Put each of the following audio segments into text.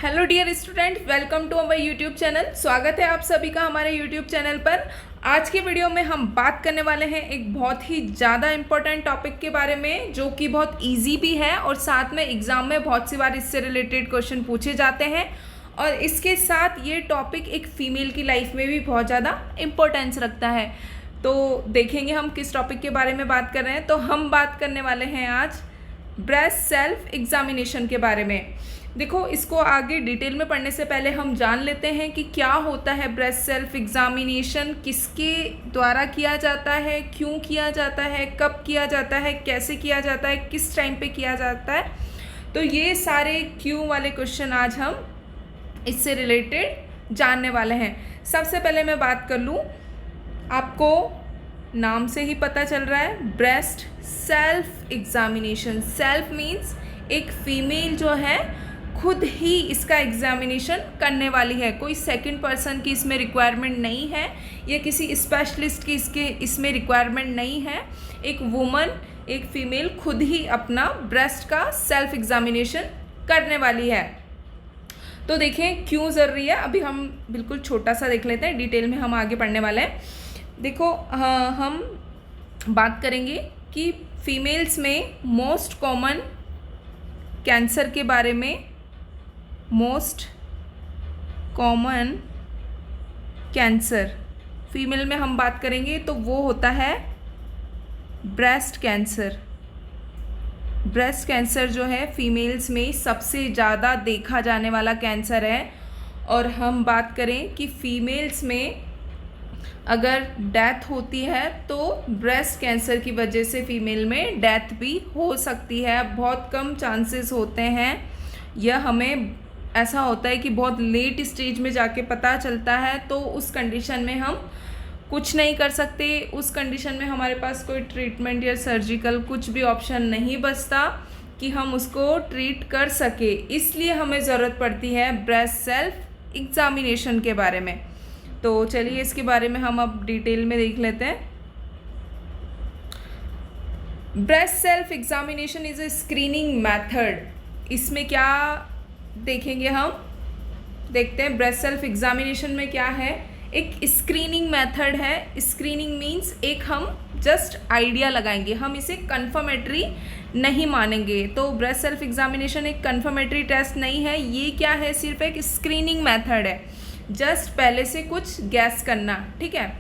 Hello dear student, welcome to our YouTube channel. स्वागत है आप सभी का हमारे यूट्यूब चैनल पर। आज के वीडियो में हम बात करने वाले हैं एक बहुत ही ज़्यादा इम्पोर्टेंट टॉपिक के बारे में, जो कि बहुत इजी भी है और साथ में एग्जाम में बहुत सी बार इससे रिलेटेड क्वेश्चन पूछे जाते हैं। और इसके साथ ये टॉपिक एक फ़ीमेल की लाइफ में भी बहुत ज़्यादा इम्पोर्टेंस रखता है। तो देखेंगे हम किस टॉपिक के बारे में बात कर रहे हैं। तो हम बात करने वाले हैं आज ब्रेस्ट सेल्फ एग्जामिनेशन के बारे में। देखो, इसको आगे डिटेल में पढ़ने से पहले हम जान लेते हैं कि क्या होता है ब्रेस्ट सेल्फ एग्जामिनेशन, किसके द्वारा किया जाता है, क्यों किया जाता है, कब किया जाता है, कैसे किया जाता है, किस टाइम पे किया जाता है। तो ये सारे क्यों वाले क्वेश्चन आज हम इससे रिलेटेड जानने वाले हैं। सबसे पहले मैं बात कर लूँ, आपको नाम से ही पता चल रहा है breast self examination. Self means एक फीमेल जो है खुद ही इसका एग्जामिनेशन करने वाली है। कोई सेकंड पर्सन की इसमें रिक्वायरमेंट नहीं है या किसी स्पेशलिस्ट की इसमें रिक्वायरमेंट नहीं है। एक वुमन, एक फीमेल खुद ही अपना ब्रेस्ट का सेल्फ एग्जामिनेशन करने वाली है। तो देखें क्यों ज़रूरी है, अभी हम बिल्कुल छोटा सा देख लेते हैं, डिटेल में हम आगे पढ़ने वाले हैं। देखो, हम बात करेंगे कि फीमेल्स में मोस्ट कॉमन कैंसर के बारे में। मोस्ट कॉमन कैंसर फीमेल में हम बात करेंगे तो वो होता है ब्रेस्ट कैंसर। ब्रेस्ट कैंसर जो है फीमेल्स में सबसे ज़्यादा देखा जाने वाला कैंसर है। और हम बात करें कि फीमेल्स में अगर डेथ होती है तो ब्रेस्ट कैंसर की वजह से फीमेल में डेथ भी हो सकती है। बहुत कम चांसेस होते हैं, यह हमें ऐसा होता है कि बहुत लेट स्टेज में जाके पता चलता है। तो उस कंडीशन में हम कुछ नहीं कर सकते। उस कंडीशन में हमारे पास कोई ट्रीटमेंट या सर्जिकल कुछ भी ऑप्शन नहीं बचता कि हम उसको ट्रीट कर सके। इसलिए हमें ज़रूरत पड़ती है ब्रेस्ट सेल्फ एग्जामिनेशन के बारे में। तो चलिए इसके बारे में हम अब डिटेल में देख लेते हैं। Breast self examination is a screening method. इसमें क्या देखेंगे, हम देखते हैं ब्रेस्ट सेल्फ एग्जामिनेशन में क्या है। एक स्क्रीनिंग मेथड है। स्क्रीनिंग मीन्स एक हम जस्ट आइडिया लगाएंगे, हम इसे कन्फर्मेटरी नहीं मानेंगे। तो ब्रेस्ट सेल्फ एग्जामिनेशन एक कन्फर्मेटरी टेस्ट नहीं है, ये क्या है, सिर्फ एक स्क्रीनिंग मेथड है। जस्ट पहले से कुछ गैस करना, ठीक है।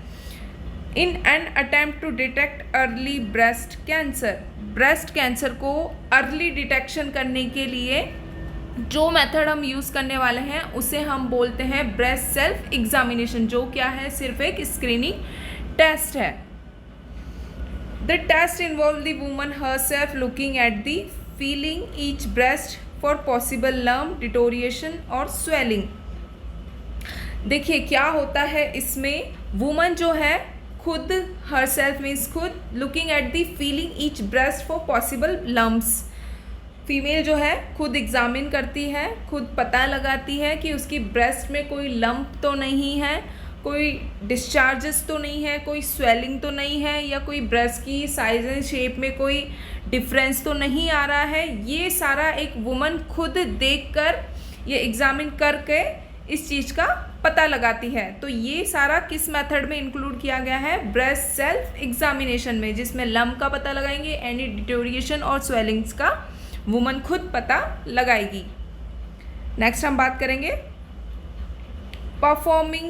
In an attempt to detect early breast cancer. Breast cancer को अर्ली डिटेक्शन करने के लिए जो मेथड हम यूज़ करने वाले हैं उसे हम बोलते हैं ब्रेस्ट सेल्फ एग्जामिनेशन, जो क्या है, सिर्फ एक स्क्रीनिंग टेस्ट है। The test involve the woman herself looking at the feeling each breast for possible lump, deterioration और स्वेलिंग। देखिए क्या होता है इसमें, वुमन जो है खुद, हरसेल्फ मीन्स खुद, looking at the feeling each breast for possible lumps. Female जो है खुद एग्जामिन करती है, खुद पता लगाती है कि उसकी ब्रेस्ट में कोई लंप तो नहीं है, कोई डिस्चार्जेस तो नहीं है, कोई स्वेलिंग तो नहीं है, या कोई ब्रेस्ट की साइज एंड शेप में कोई डिफरेंस तो नहीं आ रहा है। ये सारा एक वुमन खुद देखकर, ये एग्जामिन करके इस चीज़ का पता लगाती है। तो ये सारा किस मेथड में इंक्लूड किया गया है, ब्रेस्ट सेल्फ एग्जामिनेशन में, जिसमें लंप का पता लगाएंगे, एनी डिटोरिएशन और स्वेलिंग्स का वुमन खुद पता लगाएगी। नेक्स्ट हम बात करेंगे परफॉर्मिंग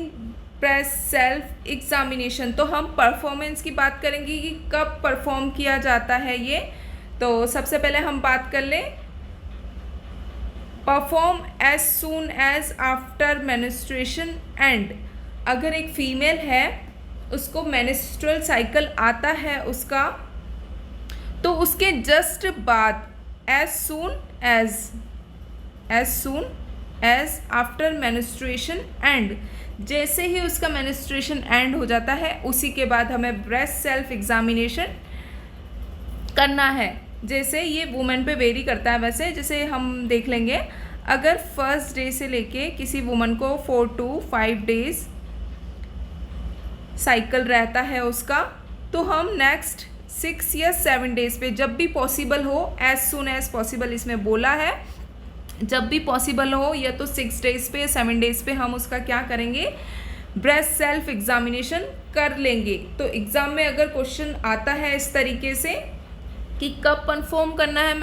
ब्रेस्ट सेल्फ एग्जामिनेशन। तो हम परफॉर्मेंस की बात करेंगे कि कब परफॉर्म किया जाता है ये। तो सबसे पहले हम बात कर लें, perform as soon as after menstruation end. अगर एक फीमेल है, उसको मेंस्ट्रुअल साइकिल आता है उसका, तो उसके जस्ट बाद as soon as after menstruation end, जैसे ही उसका menstruation end हो जाता है उसी के बाद हमें ब्रेस्ट सेल्फ एग्जामिनेशन करना है। जैसे ये वुमेन पे वेरी करता है, वैसे जैसे हम देख लेंगे, अगर फर्स्ट डे से लेके किसी वुमन को 4 to 5 डेज साइकिल रहता है उसका, तो हम नेक्स्ट 6 या 7 डेज़ पे जब भी पॉसिबल हो, एज सुन एज पॉसिबल इसमें बोला है, जब भी पॉसिबल हो, या तो 6 डेज़ पे 7 डेज़ पे हम उसका क्या करेंगे, ब्रेस्ट सेल्फ एग्जामिनेशन कर लेंगे। तो एग्ज़ाम में अगर क्वेश्चन आता है इस तरीके से कि कब परफॉर्म करना है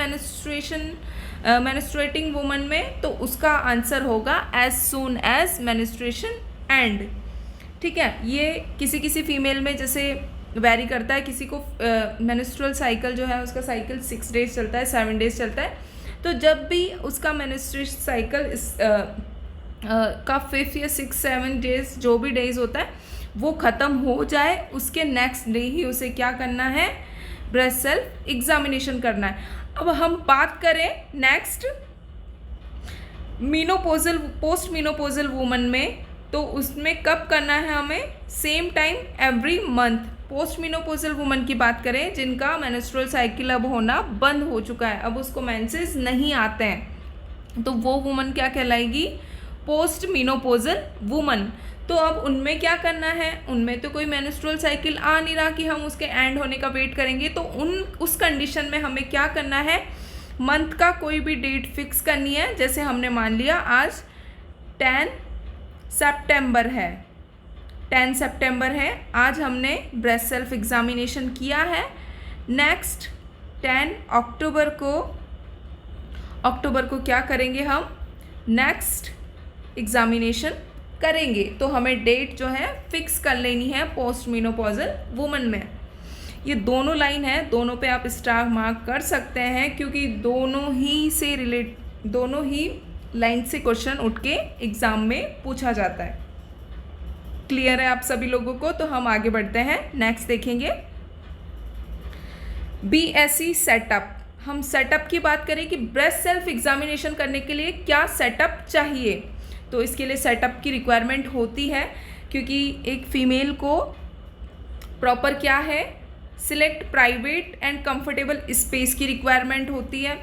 मेंस्ट्रुएटिंग वुमन में, तो उसका आंसर होगा as soon as menstruation end. ठीक है, ये किसी किसी फीमेल में जैसे वेरी करता है, किसी को मेंस्ट्रुअल साइकिल जो है उसका साइकिल 6 डेज चलता है, 7 डेज चलता है। तो जब भी उसका मेंस्ट्रुएशन साइकिल का 5 या 6 7 डेज जो भी डेज होता है वो ख़त्म हो जाए, उसके नेक्स्ट डे ही उसे क्या करना है, ब्रेस्ट सेल्फ एग्जामिनेशन करना है। अब हम बात करें next menopausal, post menopausal woman में, तो उसमें कब करना है हमें, same time every month. Post menopausal woman की बात करें जिनका मेंस्ट्रुअल साइकिल अब होना बंद हो चुका है, अब उसको मेंसेस नहीं आते हैं, तो वो वुमन क्या कहलाएगी, पोस्ट मीनोपोजल वुमन। तो अब उनमें क्या करना है, उनमें तो कोई मेंस्ट्रुअल साइकिल आ नहीं रहा कि हम उसके एंड होने का वेट करेंगे, तो उस कंडीशन में हमें क्या करना है, मंथ का कोई भी डेट फिक्स करनी है। जैसे हमने मान लिया आज 10 सितंबर है, 10 सितंबर है, आज हमने ब्रेस्ट सेल्फ एग्जामिनेशन किया है। नेक्स्ट 10 अक्टूबर को क्या करेंगे, हम नेक्स्ट एग्जामिनेशन करेंगे। तो हमें डेट जो है फिक्स कर लेनी है पोस्ट मेनोपॉजल वुमन में। ये दोनों लाइन है, दोनों पे आप स्टार मार्क कर सकते हैं, क्योंकि दोनों ही लाइन से क्वेश्चन उठ के एग्जाम में पूछा जाता है। क्लियर है आप सभी लोगों को? तो हम आगे बढ़ते हैं, नेक्स्ट देखेंगे BSE सेटअप। हम सेटअप की बात करें कि ब्रेस्ट सेल्फ एग्जामिनेशन करने के लिए क्या सेटअप चाहिए, तो इसके लिए सेटअप की रिक्वायरमेंट होती है, क्योंकि एक फीमेल को प्रॉपर क्या है, select private and comfortable space की रिक्वायरमेंट होती है।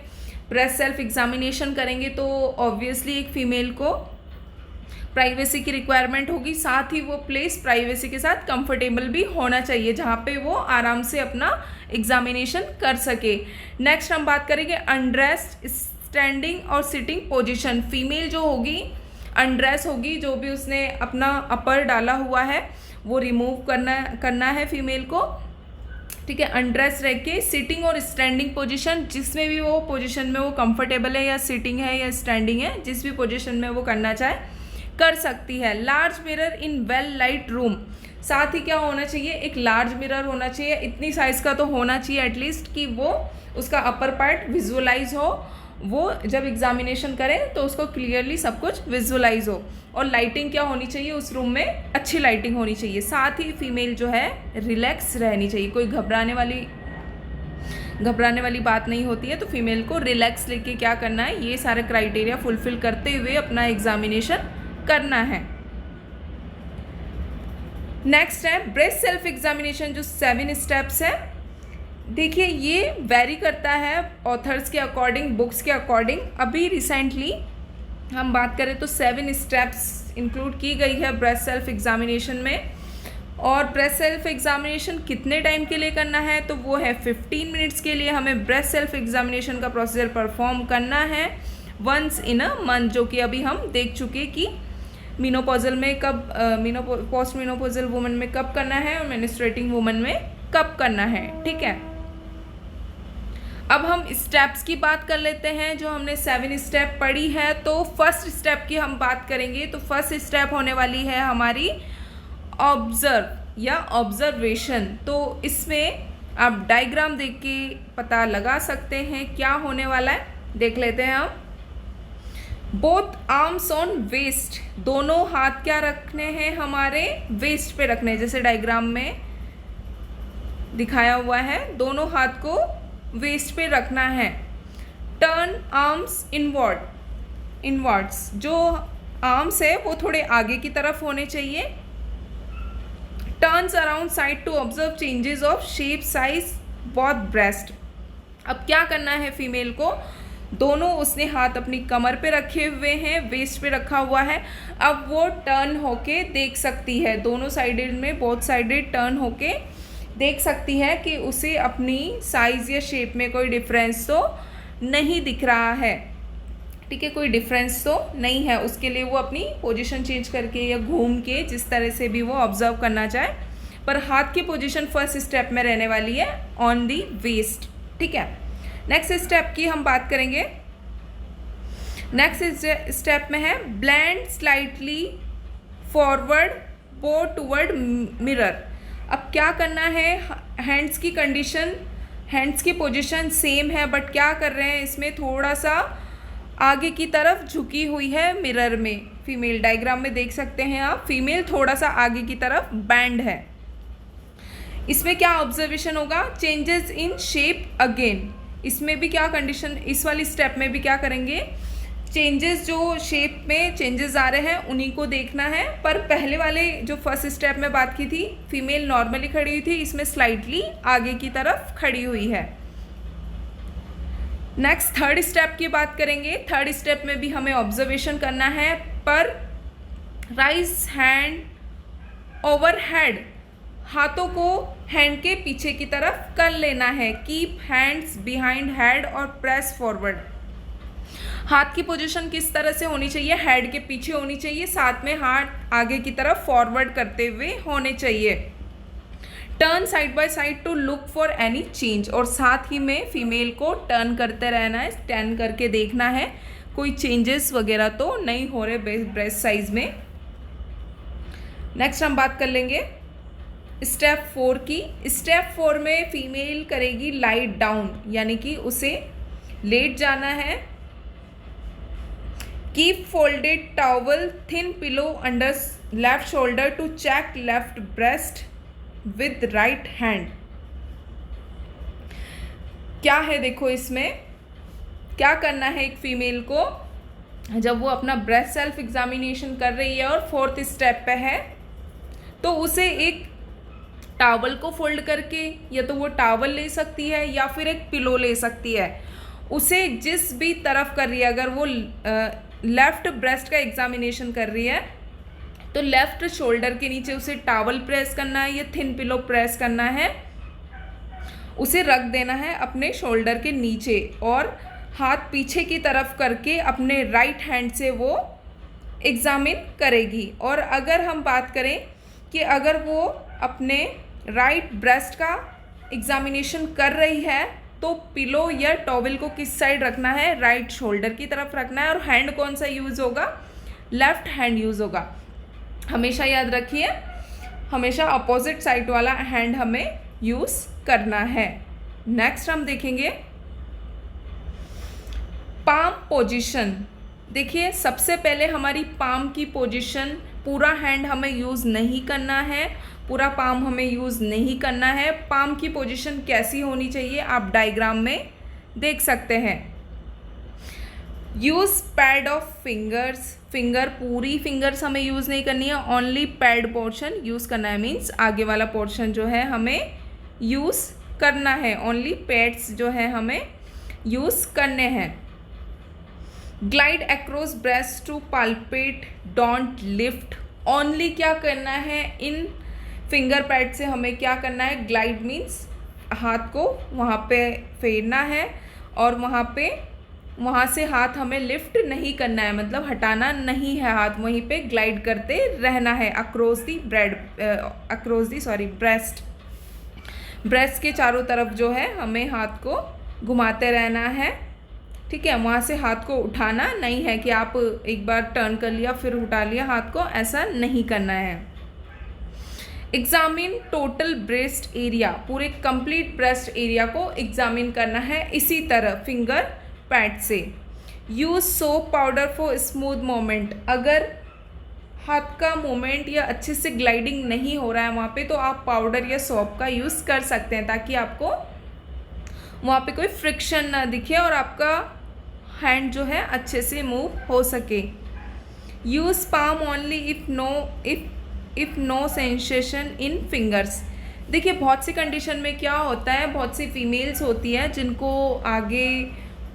ब्रेस्ट सेल्फ एग्जामिनेशन करेंगे तो ऑब्वियसली एक फ़ीमेल को प्राइवेसी की रिक्वायरमेंट होगी, साथ ही वो प्लेस प्राइवेसी के साथ कंफर्टेबल भी होना चाहिए जहाँ पे वो आराम से अपना एग्जामिनेशन कर सके। नेक्स्ट हम बात करेंगे अनड्रेस्ड, स्टैंडिंग और सिटिंग पोजीशन। फीमेल जो होगी अनड्रेस होगी, जो भी उसने अपना अपर डाला हुआ है वो रिमूव करना है फीमेल को। ठीक है, अनड्रेस रह के सिटिंग और स्टैंडिंग पोजीशन, जिसमें भी वो पोजीशन में वो कंफर्टेबल है, या सिटिंग है या स्टैंडिंग है, जिस भी पोजीशन में वो करना चाहे कर सकती है। Large mirror in well light room, साथ ही क्या होना चाहिए, एक लार्ज मिरर होना चाहिए, इतनी साइज़ का तो होना चाहिए एटलीस्ट कि वो उसका अपर पार्ट विजुअलाइज हो, वो जब एग्जामिनेशन करें तो उसको क्लियरली सब कुछ विजुअलाइज हो। और लाइटिंग क्या होनी चाहिए उस रूम में, अच्छी लाइटिंग होनी चाहिए। साथ ही फीमेल जो है रिलैक्स रहनी चाहिए, कोई घबराने वाली बात नहीं होती है, तो फीमेल को रिलैक्स लेके क्या करना है, ये सारे क्राइटेरिया फुलफिल करते हुए अपना एग्जामिनेशन करना है। नेक्स्ट है ब्रेस्ट सेल्फ एग्जामिनेशन, जो 7 स्टेप्स है। देखिए ये वेरी करता है ऑथर्स के अकॉर्डिंग, बुक्स के अकॉर्डिंग। अभी रिसेंटली हम बात करें तो 7 स्टेप्स इंक्लूड की गई है ब्रेस्ट सेल्फ एग्जामिनेशन में। और ब्रेस्ट सेल्फ एग्जामिनेशन कितने टाइम के लिए करना है, तो वो है 15 मिनट्स के लिए हमें ब्रेस्ट सेल्फ एग्जामिनेशन का प्रोसीजर परफॉर्म करना है वंस इन अ मंथ, जो कि अभी हम देख चुके कि मीनोपॉजल में कब, पोस्ट मीनोपॉजल वुमन में कब करना है और मेंस्ट्रुएटिंग वुमन में कब करना है। ठीक है, अब हम स्टेप्स की बात कर लेते हैं, जो हमने 7 स्टेप पढ़ी है। तो फर्स्ट स्टेप की हम बात करेंगे, तो फर्स्ट स्टेप होने वाली है हमारी ऑब्जर्व या ऑब्जर्वेशन। तो इसमें आप डायग्राम देख के पता लगा सकते हैं क्या होने वाला है, देख लेते हैं हम। बोथ आर्म्स ऑन वेस्ट, दोनों हाथ क्या रखने हैं, हमारे वेस्ट पे रखने हैं, जैसे डायग्राम में दिखाया हुआ है, दोनों हाथ को वेस्ट पे रखना है। टर्न आर्म्स इनवर्ड्स, जो आर्म्स है वो थोड़े आगे की तरफ होने चाहिए। Turns around side to observe changes of shape size both breast. अब क्या करना है फीमेल को, दोनों उसने हाथ अपनी कमर पे रखे हुए हैं, वेस्ट पे रखा हुआ है। अब वो टर्न होके देख सकती है, दोनों साइडेड में बोथ साइडेड टर्न होके देख सकती है कि उसे अपनी साइज़ या शेप में कोई डिफरेंस तो नहीं दिख रहा है। ठीक है, कोई डिफरेंस तो नहीं है। उसके लिए वो अपनी पोजीशन चेंज करके या घूम के जिस तरह से भी वो ऑब्जर्व करना चाहे, पर हाथ की पोजीशन फर्स्ट स्टेप में रहने वाली है ऑन दी वेस्ट। ठीक है, नेक्स्ट स्टेप की हम बात करेंगे। नेक्स्ट स्टेप में है ब्लेंड स्लाइटली फॉरवर्ड बो टूवर्ड मिरर। अब क्या करना है, हैंड्स की कंडीशन, हैंड्स की पोजीशन सेम है, बट क्या कर रहे हैं, इसमें थोड़ा सा आगे की तरफ झुकी हुई है मिरर में। फीमेल डायग्राम में देख सकते हैं आप, फीमेल थोड़ा सा आगे की तरफ बैंड है। इसमें क्या ऑब्जर्वेशन होगा, चेंजेस इन शेप अगेन। इसमें भी क्या कंडीशन, इस वाली स्टेप में भी क्या करेंगे, चेंजेस जो शेप में चेंजेस आ रहे हैं उन्हीं को देखना है। पर पहले वाले जो फर्स्ट स्टेप में बात की थी, फीमेल नॉर्मली खड़ी हुई थी, इसमें स्लाइटली आगे की तरफ खड़ी हुई है। नेक्स्ट थर्ड स्टेप की बात करेंगे। थर्ड स्टेप में भी हमें ऑब्जर्वेशन करना है, पर राइज हैंड ओवर हेड, हाथों को हैंड के पीछे की तरफ कर लेना है। कीप हैंड्स बिहाइंड हेड और प्रेस फॉरवर्ड। हाथ की पोजीशन किस तरह से होनी चाहिए, हेड के पीछे होनी चाहिए, साथ में हाथ आगे की तरफ फॉरवर्ड करते हुए होने चाहिए। Turn side by side to look for any change, और साथ ही में फीमेल को टर्न करते रहना है, टर्न करके देखना है कोई चेंजेस वगैरह तो नहीं हो रहे ब्रेस्ट साइज में। नेक्स्ट हम बात कर लेंगे स्टेप 4 की। स्टेप 4 में फीमेल करेगी लाइट डाउन, यानी कि उसे लेट जाना है। Keep folded towel thin pillow under left shoulder to check left breast with right hand. क्या है, देखो इसमें क्या करना है, एक फीमेल को जब वो अपना ब्रेस्ट सेल्फ एग्जामिनेशन कर रही है और 4th स्टेप पे है, तो उसे एक टॉवल को फोल्ड करके, या तो वो टॉवल ले सकती है या फिर एक पिलो ले सकती है। उसे जिस भी तरफ कर रही है, अगर वो लेफ्ट ब्रेस्ट का एग्जामिनेशन कर रही है तो लेफ्ट शोल्डर के नीचे उसे टॉवल प्रेस करना है या थिन पिलो प्रेस करना है, उसे रख देना है अपने शोल्डर के नीचे और हाथ पीछे की तरफ करके अपने राइट हैंड से वो एग्जामिन करेगी। और अगर हम बात करें कि अगर वो अपने राइट ब्रेस्ट का एग्जामिनेशन कर रही है तो पिलो या टॉवल को किस साइड रखना है, राइट शोल्डर की तरफ रखना है, और हैंड कौन सा यूज़ होगा, लेफ्ट हैंड यूज़ होगा। हमेशा याद रखिए, हमेशा अपोजिट साइड वाला हैंड हमें यूज़ करना है। नेक्स्ट हम देखेंगे पाम पोजीशन। देखिए, सबसे पहले हमारी पाम की पोजीशन, पूरा हैंड हमें यूज़ नहीं करना है, पूरा पाम हमें यूज़ नहीं करना है। पाम की पोजीशन कैसी होनी चाहिए आप डायग्राम में देख सकते हैं। Use pad of fingers, finger पूरी फिंगर्स हमें यूज़ नहीं करनी है, ओनली पैड पोर्शन यूज़ करना है। मीन्स आगे वाला पोर्शन जो है हमें यूज़ करना है, ओनली पैड्स जो है हमें यूज़ करने हैं। Glide across breast to palpate, don't lift. Only क्या करना है, इन फिंगर पैड से हमें क्या करना है, ग्लाइड मीन्स हाथ को वहाँ पे फेरना है और वहाँ से हाथ हमें लिफ्ट नहीं करना है, मतलब हटाना नहीं है हाथ, वहीं पे ग्लाइड करते रहना है अक्रॉस दी ब्रेस्ट। ब्रेस्ट के चारों तरफ जो है हमें हाथ को घुमाते रहना है। ठीक है, वहाँ से हाथ को उठाना नहीं है कि आप एक बार टर्न कर लिया फिर उठा लिया हाथ को, ऐसा नहीं करना है। एग्जामिन टोटल ब्रेस्ट एरिया, पूरे कंप्लीट ब्रेस्ट एरिया को एग्जामिन करना है इसी तरह फिंगर पैड से। Use soap powder for smooth moment, अगर हाथ का मोमेंट या अच्छे से ग्लाइडिंग नहीं हो रहा है वहाँ पे, तो आप पाउडर या सोप का यूज़ कर सकते हैं ताकि आपको वहाँ पे कोई फ्रिक्शन ना दिखे और आपका हैंड जो है अच्छे से मूव हो सके। Use palm only if no sensation in fingers. देखिए, बहुत सी कंडीशन में क्या होता है, बहुत सी फीमेल्स होती हैं जिनको आगे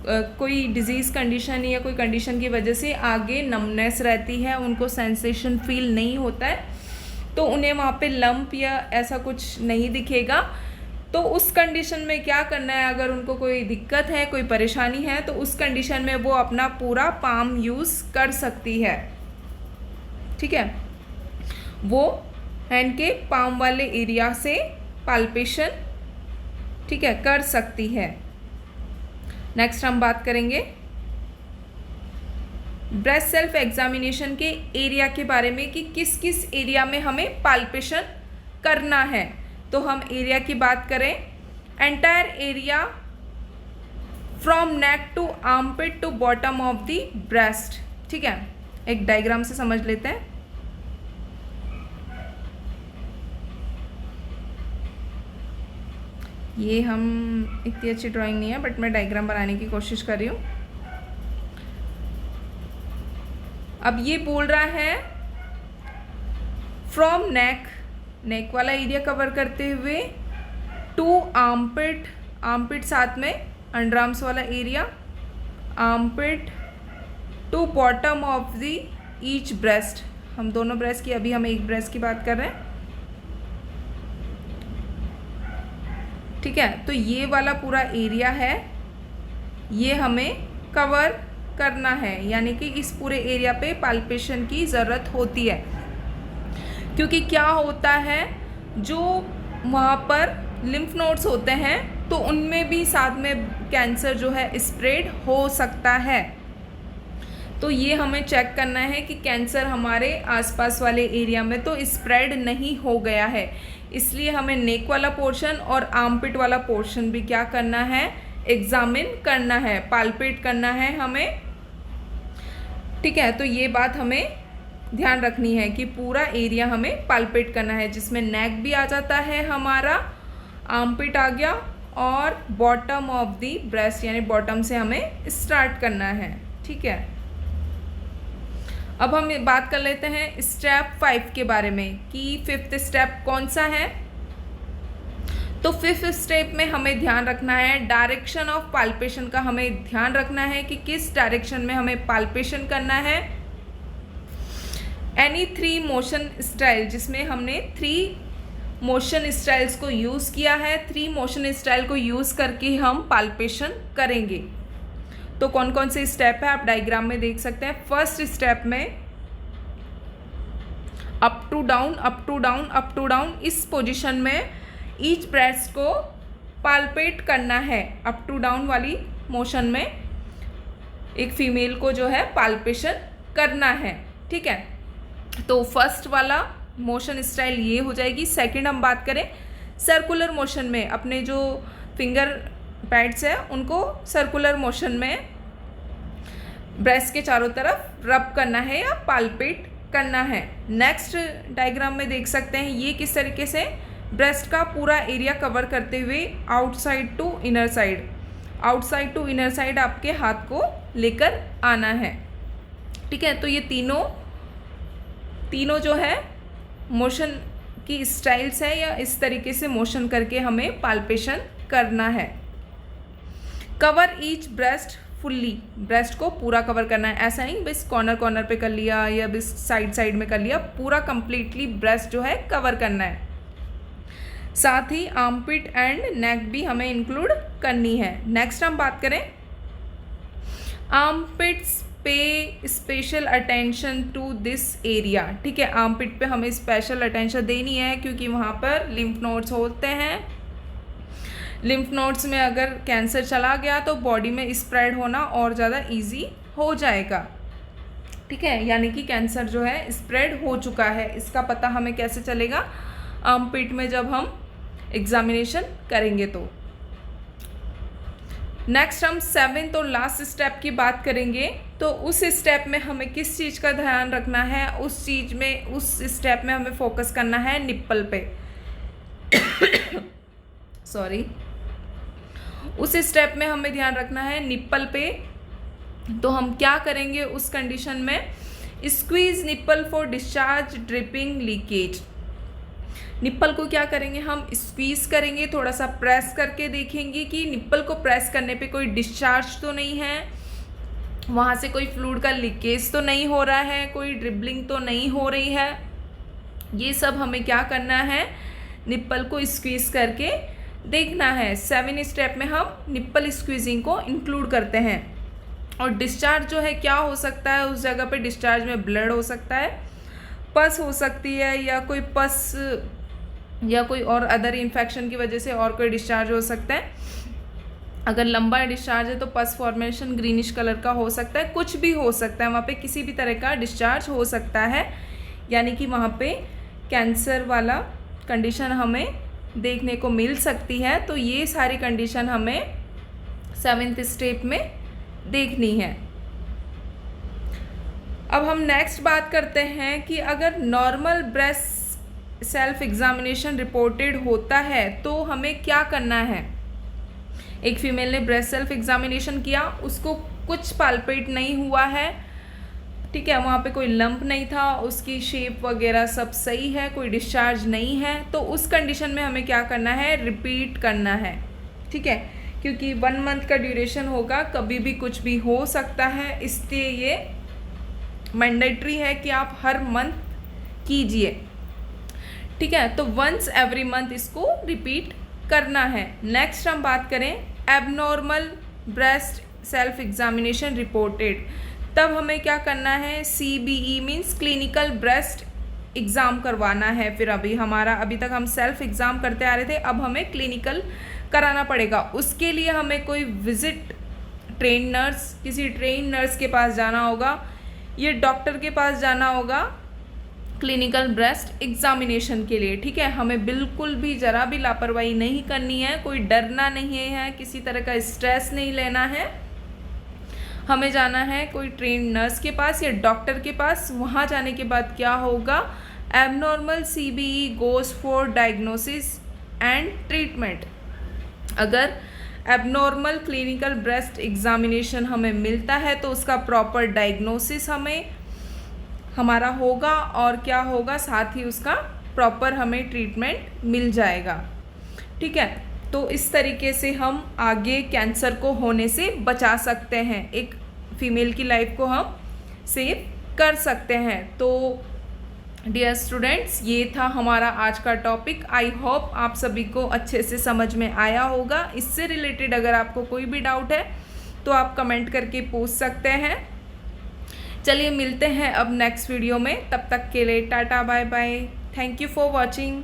कोई डिजीज़ कंडीशन या कोई कंडीशन की वजह से आगे नमनेस रहती है, उनको सेंसेशन फील नहीं होता है, तो उन्हें वहाँ पे लंप या ऐसा कुछ नहीं दिखेगा। तो उस कंडीशन में क्या करना है, अगर उनको कोई दिक्कत है, कोई परेशानी है, तो उस कंडीशन में वो अपना पूरा पाम यूज़ कर सकती है। ठीक है, वो हैंड के पाम वाले एरिया से पाल्पेशन, ठीक है, कर सकती है। नेक्स्ट हम बात करेंगे ब्रेस्ट सेल्फ एग्जामिनेशन के एरिया के बारे में कि किस किस एरिया में हमें पाल्पेशन करना है। तो हम एरिया की बात करें, entire area from neck to armpit to bottom of the breast. ठीक है, एक डायग्राम से समझ लेते हैं। ये हम इतनी अच्छी ड्राइंग नहीं है, बट मैं डायग्राम बनाने की कोशिश कर रही हूँ। अब ये बोल रहा है फ्रॉम नेक, नेक वाला एरिया कवर करते हुए, टू आर्मपिट, आर्मपिट साथ में अंडर आर्म्स वाला area, armpit to bottom of the each breast. हम दोनों ब्रेस्ट की, अभी हम एक ब्रेस्ट की बात कर रहे हैं। ठीक है, तो ये वाला पूरा एरिया है, ये हमें कवर करना है, यानी कि इस पूरे एरिया पे पाल्पेशन की ज़रूरत होती है। क्योंकि क्या होता है, जो वहाँ पर लिम्फ नोड्स होते हैं तो उनमें भी साथ में कैंसर जो है स्प्रेड हो सकता है। तो ये हमें चेक करना है कि कैंसर हमारे आसपास वाले एरिया में तो स्प्रेड नहीं हो गया है। इसलिए हमें नेक वाला पोर्शन और आर्मपिट वाला पोर्शन भी क्या करना है, एग्जामिन करना है, पाल्पेट करना है हमें। ठीक है, तो ये बात हमें ध्यान रखनी है कि पूरा एरिया हमें पाल्पेट करना है, जिसमें नेक भी आ जाता है हमारा, आर्मपिट आ गया, और बॉटम ऑफ द ब्रेस्ट, यानी बॉटम से हमें स्टार्ट करना है। ठीक है, अब हम बात कर लेते हैं स्टेप 5 के बारे में कि 5th स्टेप कौन सा है। तो 5th स्टेप में हमें ध्यान रखना है डायरेक्शन ऑफ पाल्पेशन का, हमें ध्यान रखना है कि किस डायरेक्शन में हमें पाल्पेशन करना है। एनी 3 मोशन स्टाइल, जिसमें हमने 3 मोशन स्टाइल्स को यूज़ किया है, 3 मोशन स्टाइल को यूज़ करके हम पाल्पेशन करेंगे। तो कौन कौन से स्टेप है आप डायग्राम में देख सकते हैं। फर्स्ट स्टेप में up to down, up to down, up to down, इस पोजीशन में ईच ब्रेस्ट को पाल्पेट करना है। अप टू डाउन वाली मोशन में एक फीमेल को जो है पाल्पेशन करना है। ठीक है, तो फर्स्ट वाला मोशन स्टाइल ये हो जाएगी। सेकंड हम बात करें सर्कुलर मोशन में, अपने जो फिंगर पैड्स है उनको सर्कुलर मोशन में ब्रेस्ट के चारों तरफ रब करना है या पाल्पेट करना है। नेक्स्ट डायग्राम में देख सकते हैं ये किस तरीके से ब्रेस्ट का पूरा एरिया कवर करते हुए outside to inner side, outside to inner side आपके हाथ को लेकर आना है। ठीक है, तो ये तीनों जो है मोशन की स्टाइल्स है, या इस तरीके से मोशन करके हमें पाल्पेशन करना है। Cover each breast fully, breast को पूरा कवर करना है, ऐसा नहीं बस कॉर्नर कॉर्नर पे कर लिया या बस साइड साइड में कर लिया, पूरा कंप्लीटली ब्रेस्ट जो है कवर करना है। साथ ही आर्मपिट एंड नेक भी हमें इंक्लूड करनी है। नेक्स्ट हम बात करें आर्मपिट्स पे special attention to this area. ठीक है, आर्मपिट पे हमें स्पेशल अटेंशन देनी है क्योंकि वहाँ पर लिम्फ नोड्स होते हैं। लिम्फ नोड्स में अगर कैंसर चला गया तो बॉडी में स्प्रेड होना और ज़्यादा इजी हो जाएगा। ठीक है, यानी कि कैंसर जो है स्प्रेड हो चुका है, इसका पता हमें कैसे चलेगा, आर्मपिट में जब हम एग्जामिनेशन करेंगे तो। नेक्स्ट हम 7th और लास्ट स्टेप की बात करेंगे। तो उस स्टेप में हमें किस चीज़ का ध्यान रखना है, उस स्टेप में हमें फोकस करना है निप्पल पे सॉरी, उस स्टेप में हमें ध्यान रखना है निप्पल पे। तो हम क्या करेंगे उस कंडीशन में, squeeze nipple for discharge dripping leakage. Nipple को क्या करेंगे, हम स्क्वीज करेंगे, थोड़ा सा प्रेस करके देखेंगे कि निप्पल को प्रेस करने पे कोई डिस्चार्ज तो नहीं है, वहाँ से कोई फ्लूइड का लीकेज तो नहीं हो रहा है, कोई ड्रिबलिंग तो नहीं हो रही है। ये सब हमें क्या करना है, निप्पल को स्क्वीज करके देखना है। 7 स्टेप में हम निप्पल स्क्वीजिंग को इंक्लूड करते हैं। और डिस्चार्ज जो है क्या हो सकता है, उस जगह पे डिस्चार्ज में ब्लड हो सकता है, पस हो सकती है, या कोई पस या कोई और अदर इन्फेक्शन की वजह से और कोई डिस्चार्ज हो सकता है। अगर लंबा डिस्चार्ज है तो पस फॉर्मेशन ग्रीनिश कलर का हो सकता है, कुछ भी हो सकता है, वहाँ पे किसी भी तरह का डिस्चार्ज हो सकता है, यानी कि वहाँ पे कैंसर वाला कंडीशन हमें देखने को मिल सकती है। तो ये सारी कंडीशन हमें 7th स्टेप में देखनी है। अब हम नेक्स्ट बात करते हैं कि अगर normal breast self examination reported होता है तो हमें क्या करना है। एक फीमेल ने ब्रेस्ट सेल्फ एग्जामिनेशन किया, उसको कुछ पाल्पेट नहीं हुआ है, ठीक है, वहाँ पे कोई लंप नहीं था, उसकी शेप वगैरह सब सही है, कोई डिस्चार्ज नहीं है, तो उस कंडीशन में हमें क्या करना है, रिपीट करना है, ठीक है, क्योंकि 1 मंथ का ड्यूरेशन होगा, कभी भी कुछ भी हो सकता है, इसलिए ये मैंडेटरी है कि आप हर मंथ कीजिए, ठीक है। तो वंस एवरी मंथ इसको रिपीट करना है। नेक्स्ट हम बात करें abnormal breast self examination reported, तब हमें क्या करना है, CBE means clinical breast exam करवाना है। फिर अभी तक हम सेल्फ एग्ज़ाम करते आ रहे थे, अब हमें क्लिनिकल कराना पड़ेगा। उसके लिए हमें कोई विजिट ट्रेन नर्स, किसी ट्रेन नर्स के पास जाना होगा, ये डॉक्टर के पास जाना होगा क्लिनिकल ब्रेस्ट एग्जामिनेशन के लिए, ठीक है। हमें बिल्कुल भी ज़रा भी लापरवाही नहीं करनी है, कोई डरना नहीं है, किसी तरह का स्ट्रेस नहीं लेना है। हमें जाना है कोई ट्रेन नर्स के पास या डॉक्टर के पास। वहाँ जाने के बाद क्या होगा, abnormal CBE goes for diagnosis and treatment. अगर एबनॉर्मल क्लिनिकल ब्रेस्ट एग्जामिनेशन हमें मिलता है तो उसका प्रॉपर डायग्नोसिस हमारा होगा, और क्या होगा, साथ ही उसका प्रॉपर हमें ट्रीटमेंट मिल जाएगा, ठीक है। तो इस तरीके से हम आगे कैंसर को होने से बचा सकते हैं, एक फीमेल की लाइफ को हम सेव कर सकते हैं। तो डियर स्टूडेंट्स, ये था हमारा आज का टॉपिक। आई होप आप सभी को अच्छे से समझ में आया होगा। इससे रिलेटेड अगर आपको कोई भी डाउट है तो आप कमेंट करके पूछ सकते हैं। चलिए मिलते हैं अब नेक्स्ट वीडियो में, तब तक के लिए tata bye bye, thank you for watching.